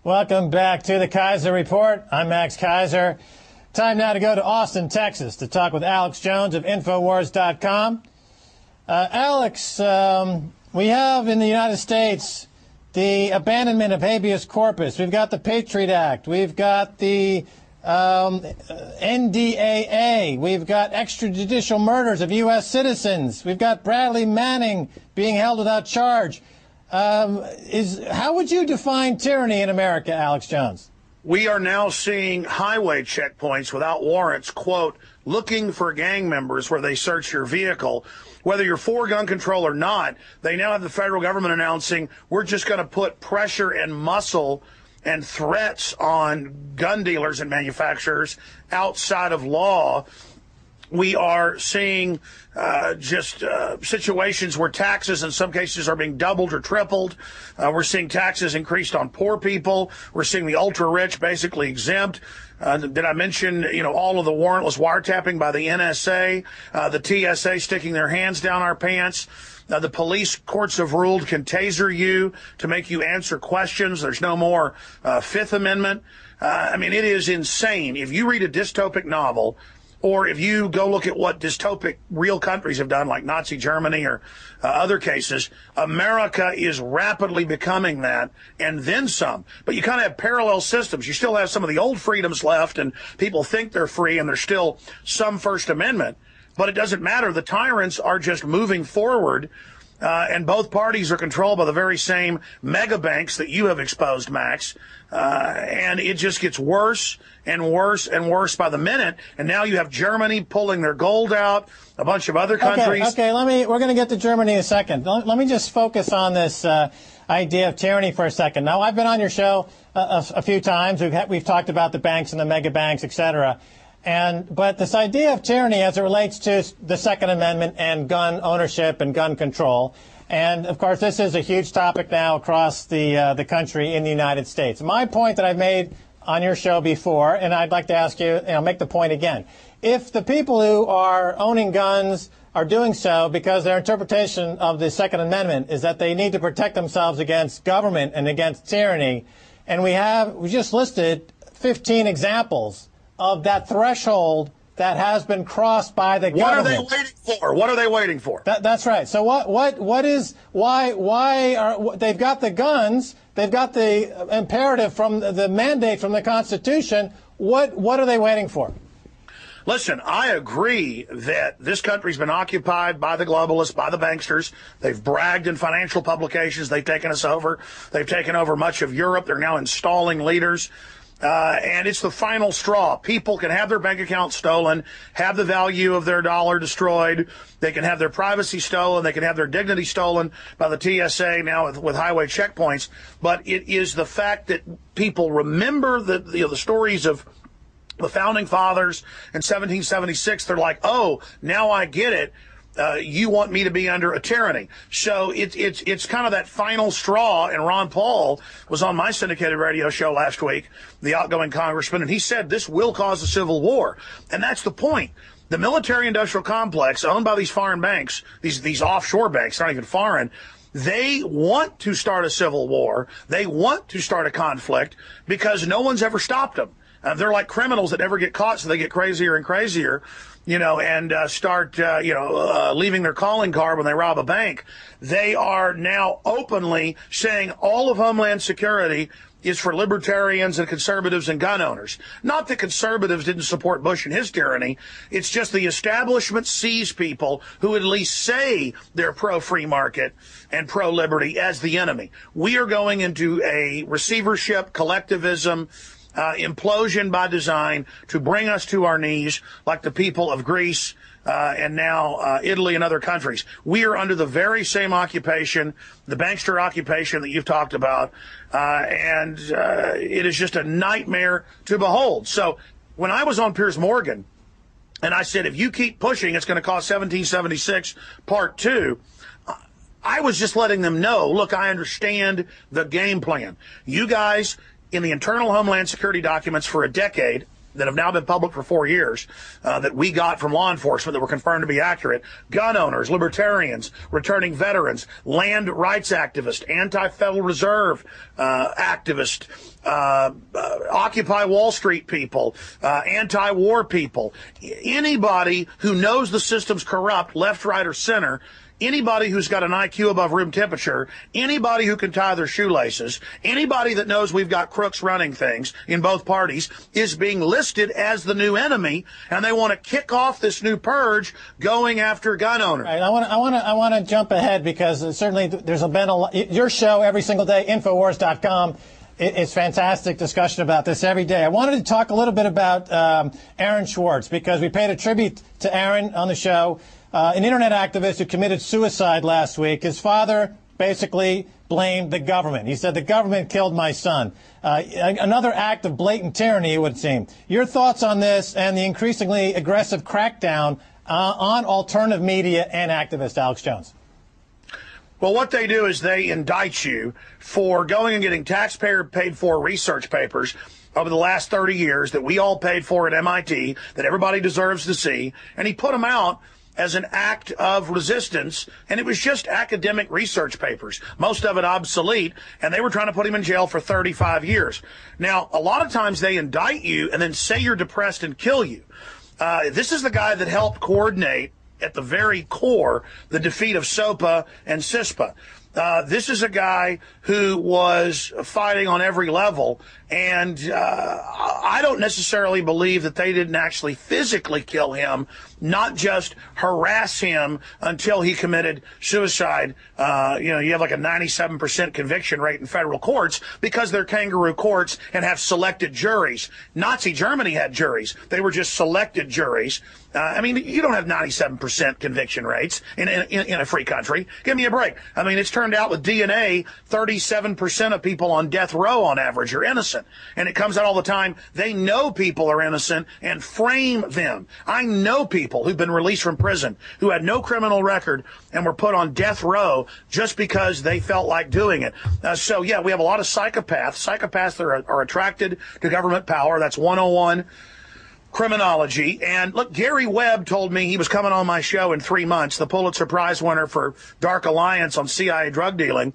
Welcome back to the Keiser Report. I'm Max Keiser. Time now to go to Austin, Texas, to talk with Alex Jones of Infowars.com. Alex, we have in the United States the abandonment of habeas corpus. We've got the Patriot Act. We've got the NDAA. We've got extrajudicial murders of U.S. citizens. We've got Bradley Manning being held without charge. How would you define tyranny in America, Alex Jones? We are now seeing highway checkpoints without warrants, quote, looking for gang members where they search your vehicle. Whether you're for gun control or not, they now have the federal government announcing we're just going to put pressure and muscle and threats on gun dealers and manufacturers outside of law. We are seeing situations where taxes in some cases are being doubled or tripled. We're seeing taxes increased on poor people. We're seeing the ultra rich basically exempt. Did I mention, all of the warrantless wiretapping by the NSA, the TSA sticking their hands down our pants? The police courts have ruled can taser you to make you answer questions. There's no more Fifth Amendment. It is insane. If you read a dystopic novel, or if you go look at what dystopic real countries have done, like Nazi Germany or other cases, America is rapidly becoming that, and then some. But you kind of have parallel systems. You still have some of the old freedoms left, and people think they're free, and there's still some First Amendment. But it doesn't matter. The tyrants are just moving forward, and both parties are controlled by the very same mega banks that you have exposed, Max. And it just gets worse and worse and worse by the minute. And now you have Germany pulling their gold out, a bunch of other countries. Okay, we're going to get to Germany in a second. Let me just focus on this idea of tyranny for a second. Now, I've been on your show a few times. We've talked about the banks and the mega banks, et cetera. But this idea of tyranny as it relates to the Second Amendment and gun ownership and gun control, and of course this is a huge topic now across the country in the United States. My point that I've made on your show before, and I'd like to ask you, make the point again. If the people who are owning guns are doing so because their interpretation of the Second Amendment is that they need to protect themselves against government and against tyranny, and we just listed 15 examples of that threshold that has been crossed by the government. What are they waiting for? What are they waiting for? That's right. So why are they've got the guns? They've got the imperative from the mandate from the Constitution. What are they waiting for? Listen, I agree that this country's been occupied by the globalists, by the banksters. They've bragged in financial publications. They've taken us over. They've taken over much of Europe. They're now installing leaders. And it's the final straw. People can have their bank account stolen, have the value of their dollar destroyed. They can have their privacy stolen. They can have their dignity stolen by the TSA now with highway checkpoints. But it is the fact that people remember the stories of the founding fathers in 1776. They're like, oh, now I get it. You want me to be under a tyranny. So it's kind of that final straw. And Ron Paul was on my syndicated radio show last week, the outgoing congressman, and he said this will cause a civil war. And that's the point. The military-industrial complex owned by these foreign banks, these offshore banks, not even foreign, they want to start a civil war. They want to start a conflict because no one's ever stopped them. They're like criminals that never get caught, so they get crazier and crazier, and start, leaving their calling card when they rob a bank. They are now openly saying all of Homeland Security is for libertarians and conservatives and gun owners. Not that conservatives didn't support Bush and his tyranny. It's just the establishment sees people who at least say they're pro-free market and pro-liberty as the enemy. We are going into a receivership, collectivism, implosion by design to bring us to our knees like the people of Greece and now Italy and other countries. We are under the very same occupation, the bankster occupation that you've talked about, and it is just a nightmare to behold. So when I was on Piers Morgan and I said, if you keep pushing, it's going to cost 1776 Part 2, I was just letting them know, look, I understand the game plan. You guys in the internal Homeland Security documents for a decade, that have now been public for 4 years that we got from law enforcement that were confirmed to be accurate. Gun owners, libertarians, returning veterans, land rights activists, anti-Federal Reserve activists, Occupy Wall Street people, anti-war people, anybody who knows the system's corrupt, left, right, or center, anybody who's got an IQ above room temperature, anybody who can tie their shoelaces, anybody that knows we've got crooks running things in both parties is being listed as the new enemy, and they want to kick off this new purge going after gun owners. Right, I want to jump ahead because certainly there's been a lot, your show every single day, Infowars.com. It's fantastic discussion about this every day. I wanted to talk a little bit about Aaron Swartz because we paid a tribute to Aaron on the show. An internet activist who committed suicide last week. His father basically blamed the government. He said, the government killed my son. Another act of blatant tyranny, it would seem. Your thoughts on this and the increasingly aggressive crackdown on alternative media and activist Alex Jones? Well, what they do is they indict you for going and getting taxpayer-paid-for research papers over the last 30 years that we all paid for at MIT, that everybody deserves to see, and he put them out as an act of resistance, and it was just academic research papers, most of it obsolete, and they were trying to put him in jail for 35 years. Now, a lot of times they indict you and then say you're depressed and kill you. This is the guy that helped coordinate at the very core the defeat of SOPA and CISPA. This is a guy who was fighting on every level, and I don't necessarily believe that they didn't actually physically kill him, not just harass him until he committed suicide. You have like a 97% conviction rate in federal courts because they're kangaroo courts and have selected juries. Nazi Germany had juries. They were just selected juries. I mean, you don't have 97% conviction rates in a free country. Give me a break. I mean, it's turned out with DNA, 37% of people on death row on average are innocent. And it comes out all the time. They know people are innocent and frame them. I know people who've been released from prison who had no criminal record and were put on death row just because they felt like doing it. So, yeah, we have a lot of psychopaths. Psychopaths that are attracted to government power. That's 101. Criminology. And look, Gary Webb told me he was coming on my show in 3 months, the Pulitzer Prize winner for Dark Alliance on CIA drug dealing.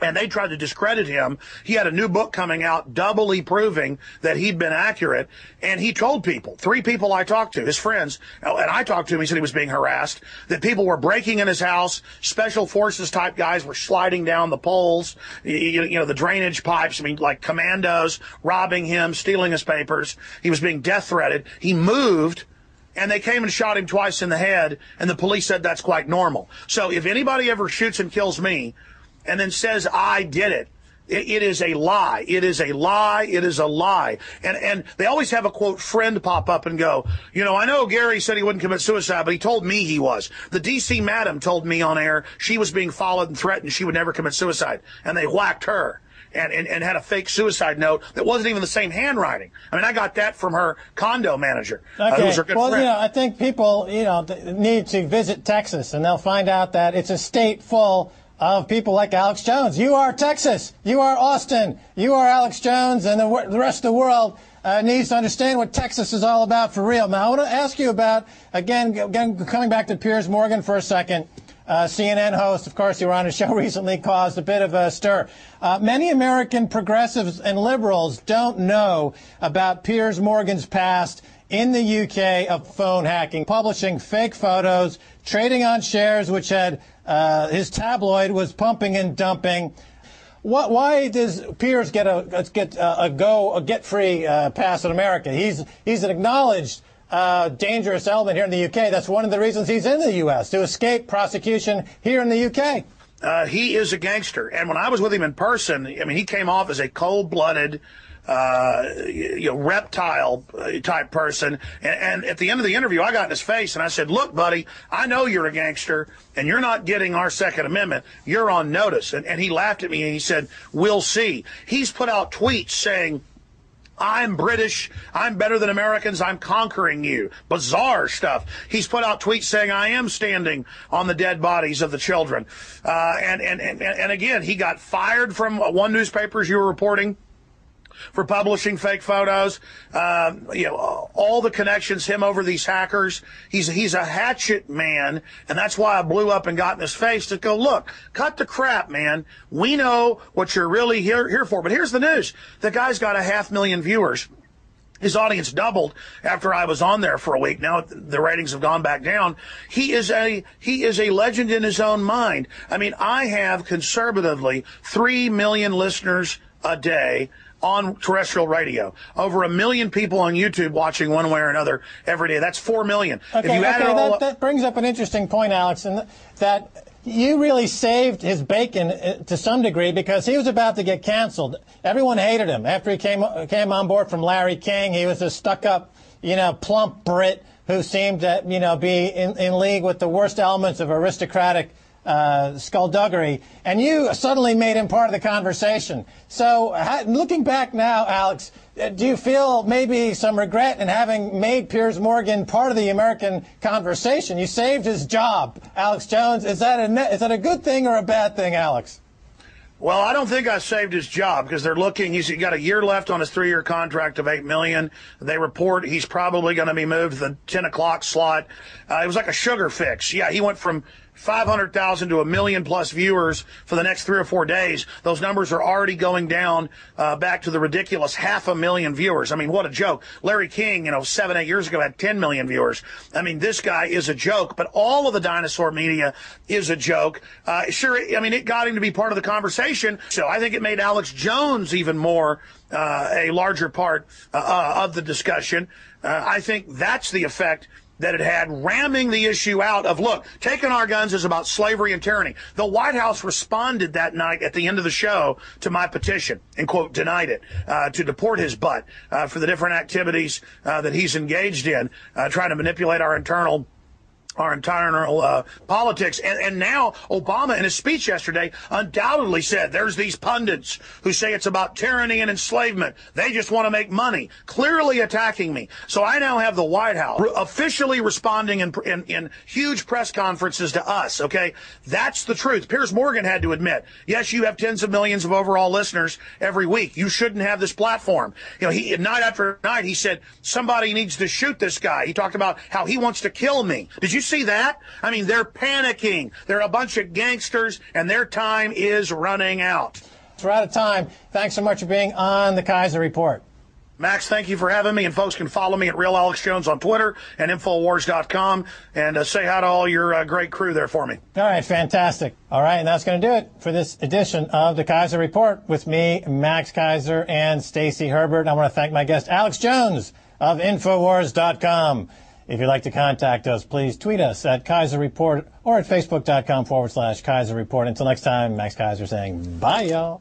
And they tried to discredit him. He had a new book coming out doubly proving that he'd been accurate. And he told people, 3 people I talked to, his friends, and I talked to him, he said he was being harassed, that people were breaking in his house, special forces type guys were sliding down the poles, the drainage pipes, I mean, like commandos, robbing him, stealing his papers. He was being death threatened. He moved. And they came and shot him twice in the head, and the police said that's quite normal. So if anybody ever shoots and kills me, and then says I did it, it is a lie. It is a lie. It is a lie. And they always have a, quote, friend pop up and go, I know Gary said he wouldn't commit suicide, but he told me he was. The D.C. madam told me on air she was being followed and threatened she would never commit suicide. And they whacked her and had a fake suicide note that wasn't even the same handwriting. I mean, I got that from her condo manager, okay. who's her good friend. I think people, need to visit Texas, and they'll find out that it's a state full of people like Alex Jones. You are Texas. You are Austin. You are Alex Jones, and the rest of the world needs to understand what Texas is all about for real. Now, I want to ask you about, again, coming back to Piers Morgan for a second. CNN host, of course, you were on a show recently, caused a bit of a stir. Many American progressives and liberals don't know about Piers Morgan's past in the UK of phone hacking, publishing fake photos, trading on shares which had his tabloid was pumping and dumping. Why does Piers get a get-free pass in America? He's an acknowledged dangerous element here in the UK. That's one of the reasons he's in the U.S., to escape prosecution here in the UK. He is a gangster. And when I was with him in person, I mean, he came off as a cold-blooded, reptile type person. And at the end of the interview, I got in his face and I said, look, buddy, I know you're a gangster and you're not getting our Second Amendment. You're on notice. And he laughed at me and he said, we'll see. He's put out tweets saying, I'm British, I'm better than Americans, I'm conquering you. Bizarre stuff. He's put out tweets saying, I am standing on the dead bodies of the children. And again, he got fired from one newspaper, as you were reporting. for publishing fake photos. All the connections, him over these hackers. He's a hatchet man, and that's why I blew up and got in his face to go, look, cut the crap, man. We know what you're really here for. But here's the news. The guy's got 500,000 viewers. His audience doubled after I was on there for a week. Now the ratings have gone back down. He is a legend in his own mind. I mean, I have conservatively 3 million listeners a day on terrestrial radio. Over 1 million people on YouTube watching one way or another every day. That's 4 million. Okay, that brings up an interesting point, Alex, and that you really saved his bacon to some degree because he was about to get canceled. Everyone hated him after he came on board from Larry King. He was a stuck-up, plump Brit who seemed to, be in league with the worst elements of aristocratic skullduggery, and you suddenly made him part of the conversation. So looking back now, Alex, do you feel maybe some regret in having made Piers Morgan part of the American conversation? You saved his job, Alex Jones. Is that a good thing or a bad thing, Alex? Well, I don't think I saved his job because they're looking. He's got a year left on his 3-year contract of $8 million. They report he's probably going to be moved to the 10 o'clock slot. It was like a sugar fix. Yeah, he went from 500,000 to 1 million plus viewers for the next 3 or 4 days. Those numbers are already going down back to the ridiculous 500,000 viewers. I mean, what a joke. Larry King, 7, 8 years ago had 10 million viewers. I mean, this guy is a joke, but all of the dinosaur media is a joke. It got him to be part of the conversation. So I think it made Alex Jones even more a larger part of the discussion. I think that's the effect that it had, ramming the issue out of, look, taking our guns is about slavery and tyranny. The White House responded that night at the end of the show to my petition and, quote, denied it to deport his butt for the different activities that he's engaged in, trying to manipulate our internal politics. And now Obama in his speech yesterday undoubtedly said there's these pundits who say it's about tyranny and enslavement. They just want to make money, clearly attacking me. So I now have the White House officially responding in huge press conferences to us. Okay, that's the truth. Piers Morgan had to admit, yes, you have tens of millions of overall listeners every week. You shouldn't have this platform. He night after night, he said, somebody needs to shoot this guy. He talked about how he wants to kill me. Did you see that? I mean, they're panicking. They're a bunch of gangsters, and their time is running out. We're out of time. Thanks so much for being on the Keiser Report. Max, thank you for having me, and folks can follow me at Real Alex Jones on Twitter and Infowars.com, and say hi to all your great crew there for me. All right, fantastic. All right, and that's going to do it for this edition of the Keiser Report with me, Max Keiser, and Stacey Herbert. I want to thank my guest, Alex Jones of Infowars.com. If you'd like to contact us, please tweet us at Keiser Report or at Facebook.com/Keiser Report. Until next time, Max Keiser saying bye, y'all.